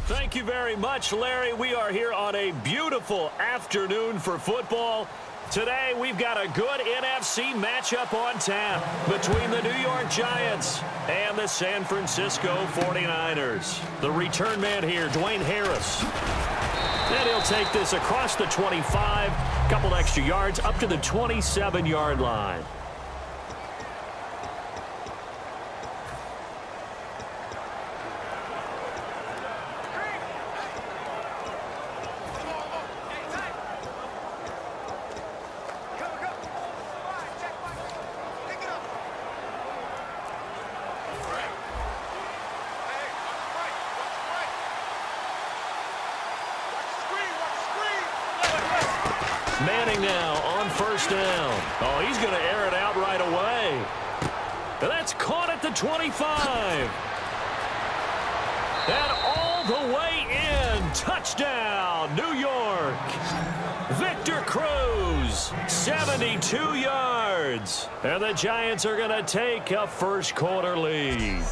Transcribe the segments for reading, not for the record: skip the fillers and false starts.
Thank you very much, Larry. We are here on a beautiful afternoon for football. Today, we've got a good NFC matchup on tap between the New York Giants and the San Francisco 49ers. The return man here, Dwayne Harris. And he'll take this across the 25, couple extra yards up to the 27-yard line. Manning now on first down. Oh, he's going to air it out right away. That's caught at the 25. And all the way in. Touchdown, New York. Victor Cruz, 72 yards. And the Giants are going to take a first quarter lead.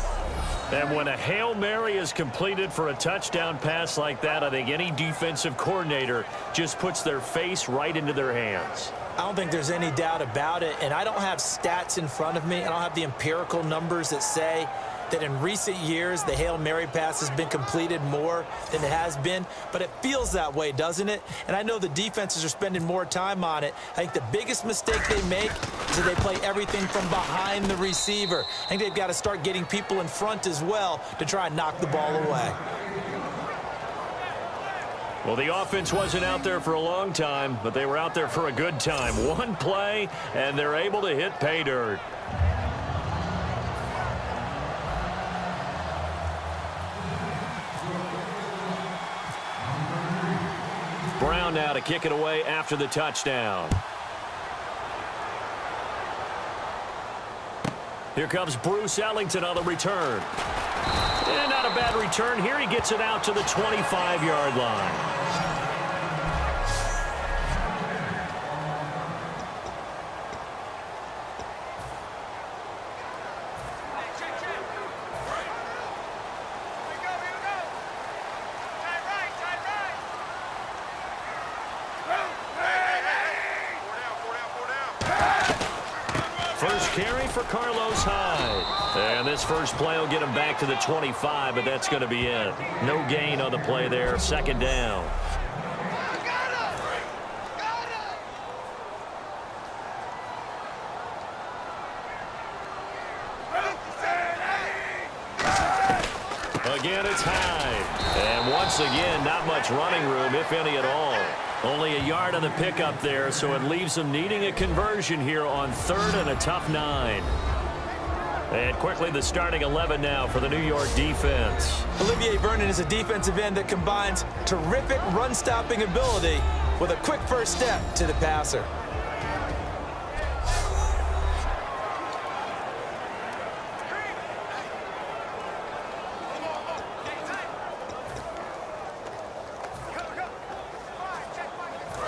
And when a Hail Mary is completed for a touchdown pass like that, I think any defensive coordinator just puts their face right into their hands. I don't think there's any doubt about it, and I don't have stats in front of me. I don't have the empirical numbers that say that in recent years the Hail Mary pass has been completed more than it has been, but it feels that way, doesn't it? And I know the defenses are spending more time on it. I think the biggest mistake they make is that they play everything from behind the receiver. I think they've got to start getting people in front as well to try and knock the ball away. Well, the offense wasn't out there for a long time, but they were out there for a good time. One play, and they're able to hit pay dirt. Brown now to kick it away after the touchdown. Here comes Bruce Ellington on the return. And not a bad return here. He gets it out to the 25-yard line. First carry for Carlos Hyde. And this first play will get him back to the 25, but that's going to be it. No gain on the play there. Second down. Again, it's Hyde. And once again, not much running room, if any at all. Only a yard on the pickup there, so it leaves them needing a conversion here on third and a tough 9. And quickly the starting 11 now for the New York defense. Olivier Vernon is a defensive end that combines terrific run-stopping ability with a quick first step to the passer.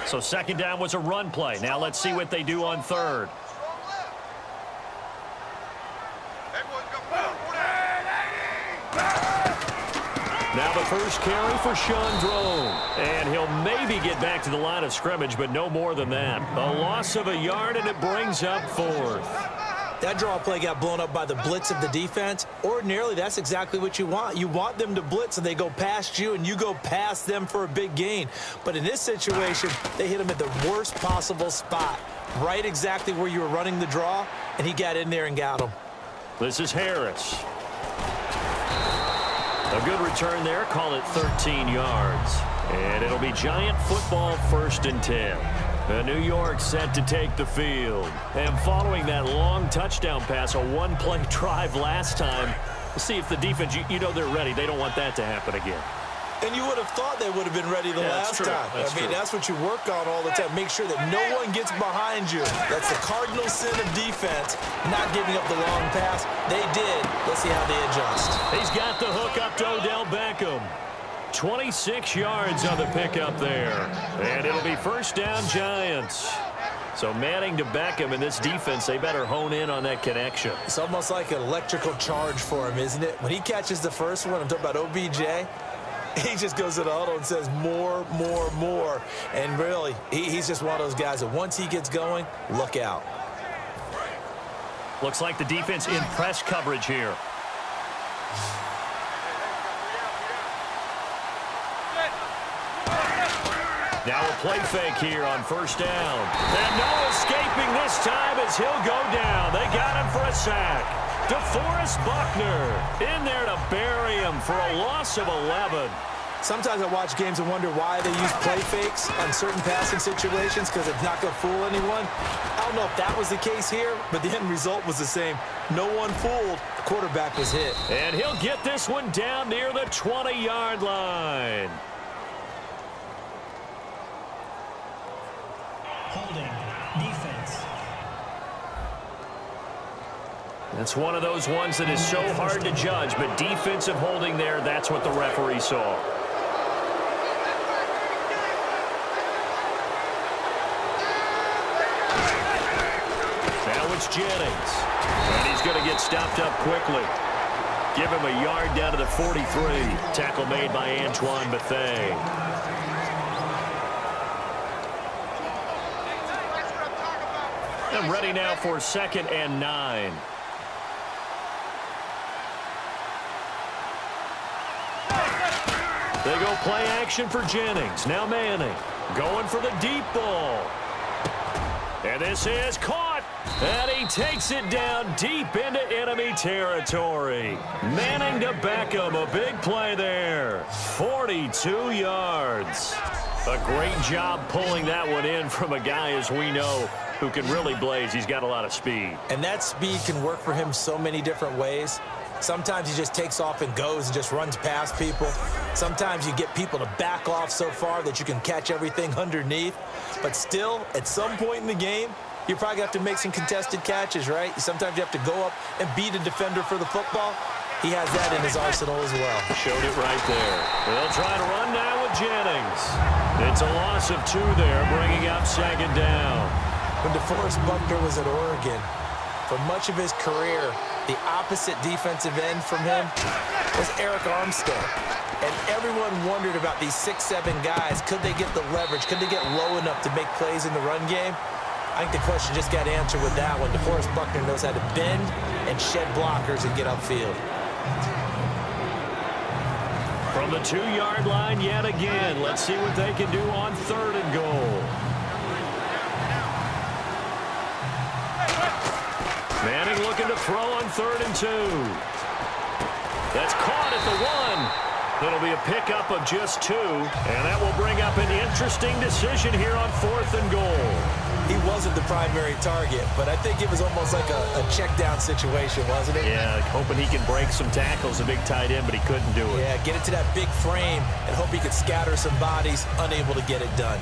So second down was a run play. Now let's see what they do on third. Now the first carry for Sean Drone. And he'll maybe get back to the line of scrimmage, but no more than that. A loss of a yard, and it brings up fourth. That draw play got blown up by the blitz of the defense. Ordinarily, that's exactly what you want. You want them to blitz, and they go past you, and you go past them for a big gain. But in this situation, they hit him at the worst possible spot, right exactly where you were running the draw, and he got in there and got him. This is Harris. A good return there. Call it 13 yards. And it'll be Giant football, 1st and 10. New York set to take the field. And following that long touchdown pass, a one-play drive last time, we'll see if the defense, you know they're ready. They don't want that to happen again. And you would have thought they would have been ready the last time. That's what you work on all the time. Make sure that no one gets behind you. That's the cardinal sin of defense, not giving up the long pass. They did. Let's see how they adjust. He's got the hook up to Odell Beckham. 26 yards on the pickup there. And it'll be first down Giants. So Manning to Beckham in this defense, they better hone in on that connection. It's almost like an electrical charge for him, isn't it? When he catches the first one, I'm talking about OBJ, He just goes to the huddle and says more, more, more. And really, he's just one of those guys that once he gets going, look out. Looks like the defense in press coverage here. Now a play fake here on first down. And no escaping this time as he'll go down. They got him for a sack. DeForest Buckner in there to bury him for a loss of 11. Sometimes I watch games and wonder why they use play fakes on certain passing situations because it's not going to fool anyone. I don't know if that was the case here, but the end result was the same. No one fooled. The quarterback was hit. And he'll get this one down near the 20-yard line. Holding. Defense. That's one of those ones that is so hard to judge, but defensive holding there, that's what the referee saw. Now it's Jennings. And he's going to get stopped up quickly. Give him a yard down to the 43. Tackle made by Antoine Bethea. And ready now for 2nd and 9. They go play action for Jennings. Now Manning going for the deep ball. And this is caught. And he takes it down deep into enemy territory. Manning to Beckham. A big play there. 42 yards. A great job pulling that one in from a guy, as we know, who can really blaze. He's got a lot of speed. And that speed can work for him so many different ways. Sometimes he just takes off and goes and just runs past people. Sometimes you get people to back off so far that you can catch everything underneath. But still, at some point in the game, you probably have to make some contested catches, right? Sometimes you have to go up and beat a defender for the football. He has that in his arsenal as well. Showed it right there. They'll try to run now with Jennings. It's a loss of 2 there, bringing up 2nd down. When DeForest Buckner was at Oregon, for much of his career, the opposite defensive end from him was Eric Armstead. And everyone wondered about these 6'7" guys. Could they get the leverage? Could they get low enough to make plays in the run game? I think the question just got answered with that one. DeForest Buckner knows how to bend and shed blockers and get upfield. From the 2-yard line yet again. Let's see what they can do on 3rd and goal. Manning looking to throw on 3rd and 2. That's caught at the 1. It'll be a pickup of just 2. And that will bring up an interesting decision here on 4th and goal. He wasn't the primary target, but I think it was almost like a check down situation, wasn't it? Yeah, hoping he can break some tackles, a big tight end, but he couldn't do it. Yeah, get it to that big frame and hope he could scatter some bodies, unable to get it done.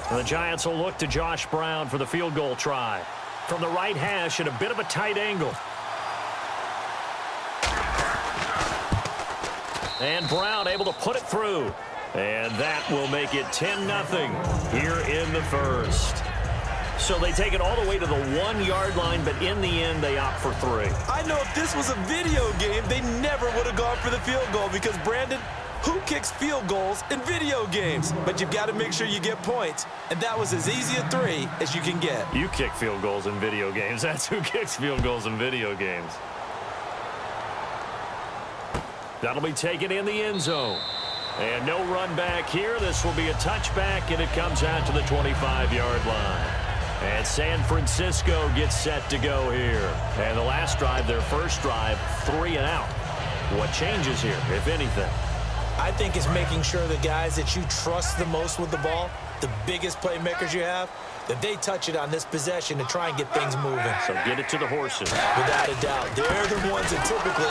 The Giants will look to Josh Brown for the field goal try. From the right hash at a bit of a tight angle. And Brown able to put it through. And that will make it 10-0 here in the first. So they take it all the way to the 1-yard line, but in the end, they opt for 3. I know if this was a video game, they never would have gone for the field goal because, Brandon, who kicks field goals in video games? But you've got to make sure you get points, and that was as easy a 3 as you can get. You kick field goals in video games. That's who kicks field goals in video games. That'll be taken in the end zone. And no run back here. This will be a touchback, and it comes out to the 25-yard line. And San Francisco gets set to go here. And the last drive, their first drive, 3 and out. What changes here, if anything? I think it's making sure the guys that you trust the most with the ball, the biggest playmakers you have, that they touch it on this possession to try and get things moving. So get it to the horses. Without a doubt. They're the ones that typically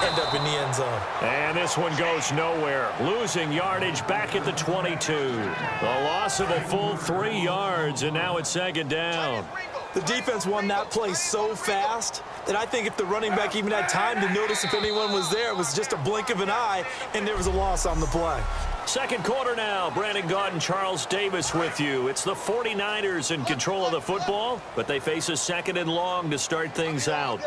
end up in the end zone. And this one goes nowhere. Losing yardage back at the 22. A loss of a full 3 yards, and now it's 2nd down. The defense won that play so fast that I think if the running back even had time to notice if anyone was there, it was just a blink of an eye, and there was a loss on the play. Second quarter now. Brandon Gaudin and Charles Davis with you. It's the 49ers in control of the football, but they face a 2nd and long to start things out.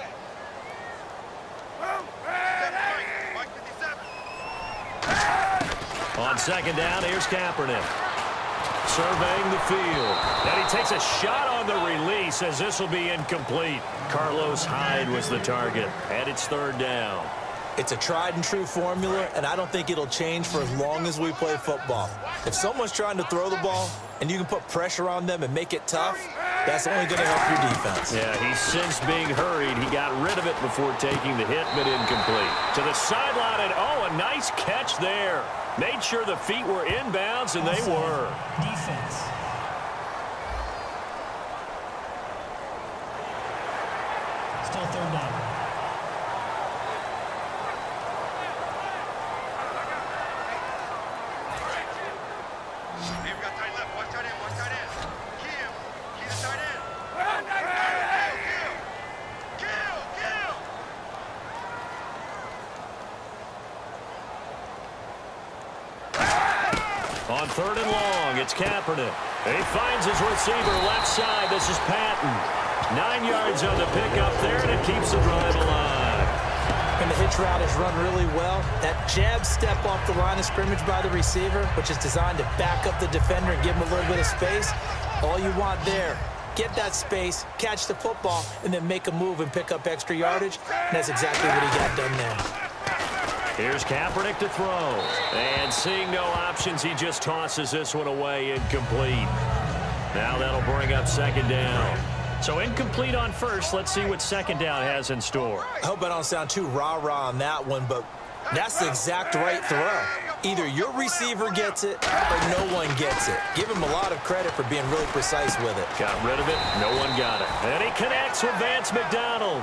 On second down, here's Kaepernick. Surveying the field. And he takes a shot on the release as this will be incomplete. Carlos Hyde was the target. And it's third down. It's a tried-and-true formula, and I don't think it'll change for as long as we play football. If someone's trying to throw the ball and you can put pressure on them and make it tough, that's only going to help your defense. Yeah, he's since being hurried. He got rid of it before taking the hit, but incomplete. To the sideline, and a nice catch there. Made sure the feet were inbounds, and they were. Defense. Still third down. On third and long, it's Kaepernick. He finds his receiver left side. This is Patton. 9 yards on the pickup there, and it keeps the drive alive. And the hitch route is run really well. That jab step off the line of scrimmage by the receiver, which is designed to back up the defender and give him a little bit of space. All you want there, get that space, catch the football, and then make a move and pick up extra yardage. And that's exactly what he got done there. Here's Kaepernick to throw. And seeing no options, he just tosses this one away, incomplete. Now that'll bring up second down. So incomplete on first. Let's see what second down has in store. I hope I don't sound too rah-rah on that one, but that's the exact right throw. Either your receiver gets it or no one gets it. Give him a lot of credit for being really precise with it. Got rid of it. No one got it. And he connects with Vance McDonald.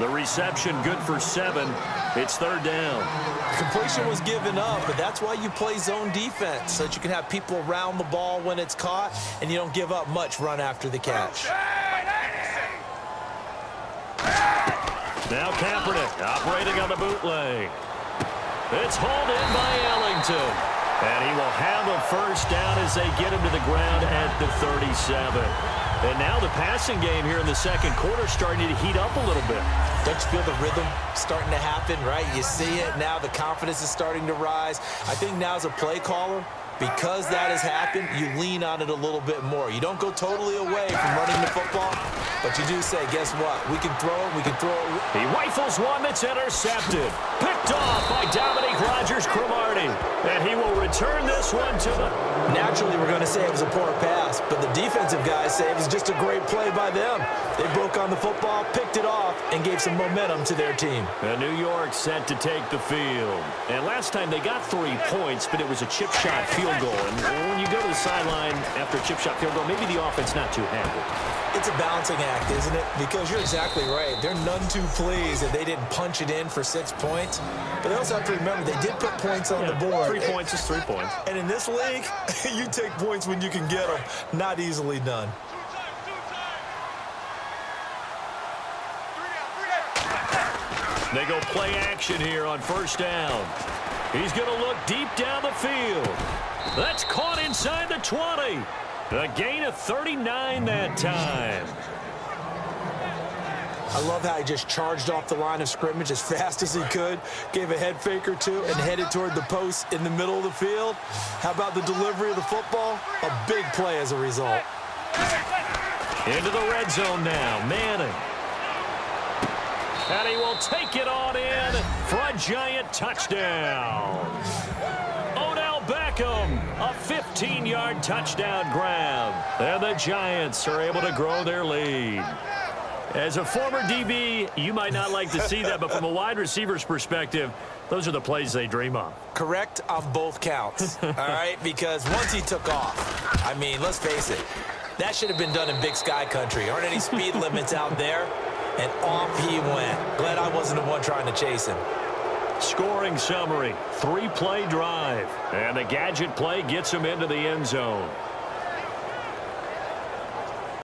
The reception good for 7. It's third down. Completion was given up, but that's why you play zone defense, so that you can have people around the ball when it's caught, and you don't give up much run after the catch. Now Kaepernick operating on the bootleg. It's hauled in by Ellington. And he will have a first down as they get him to the ground at the 37. And now the passing game here in the second quarter starting to heat up a little bit. Don't you feel the rhythm starting to happen, right? You see it. Now the confidence is starting to rise. I think now as a play caller, because that has happened, you lean on it a little bit more. You don't go totally away from running the football, but you do say, guess what? We can throw it. We can throw it. He rifles one that's intercepted. Picked off by Dominique Rodgers-Cromartie. And he will return this one to the... Naturally, we're going to say it was a poor pass, but the defensive guys say it was just a great play by them. They broke on the football, picked it off, and gave some momentum to their team. And New York set to take the field. And last time they got 3 points, but it was a chip shot field goal. And when you go to the sideline after a chip shot field goal, maybe the offense not too happy. It's a balancing act, isn't it? Because you're exactly right. They're none too pleased that they didn't punch it in for 6 points. But they also have to remember they did put points on the board. 3 points is 3 points. And in this league, you take points when you can get them. Not easily done. They go play action here on first down. He's going to look deep down the field. That's caught inside the 20. A gain of 39 that time. I love how he just charged off the line of scrimmage as fast as he could, gave a head fake or two, and headed toward the post in the middle of the field. How about the delivery of the football? A big play as a result. Into the red zone now, Manning. And he will take it on in for a giant touchdown. Odell Beckham, a 15-yard touchdown grab. And the Giants are able to grow their lead. As a former DB, you might not like to see that, but from a wide receiver's perspective, those are the plays they dream of. Correct on both counts, all right? Because once he took off, I mean, let's face it, that should have been done in Big Sky country. Aren't any speed limits out there? And off he went. Glad I wasn't the one trying to chase him. Scoring summary, 3-play drive. And the gadget play gets him into the end zone.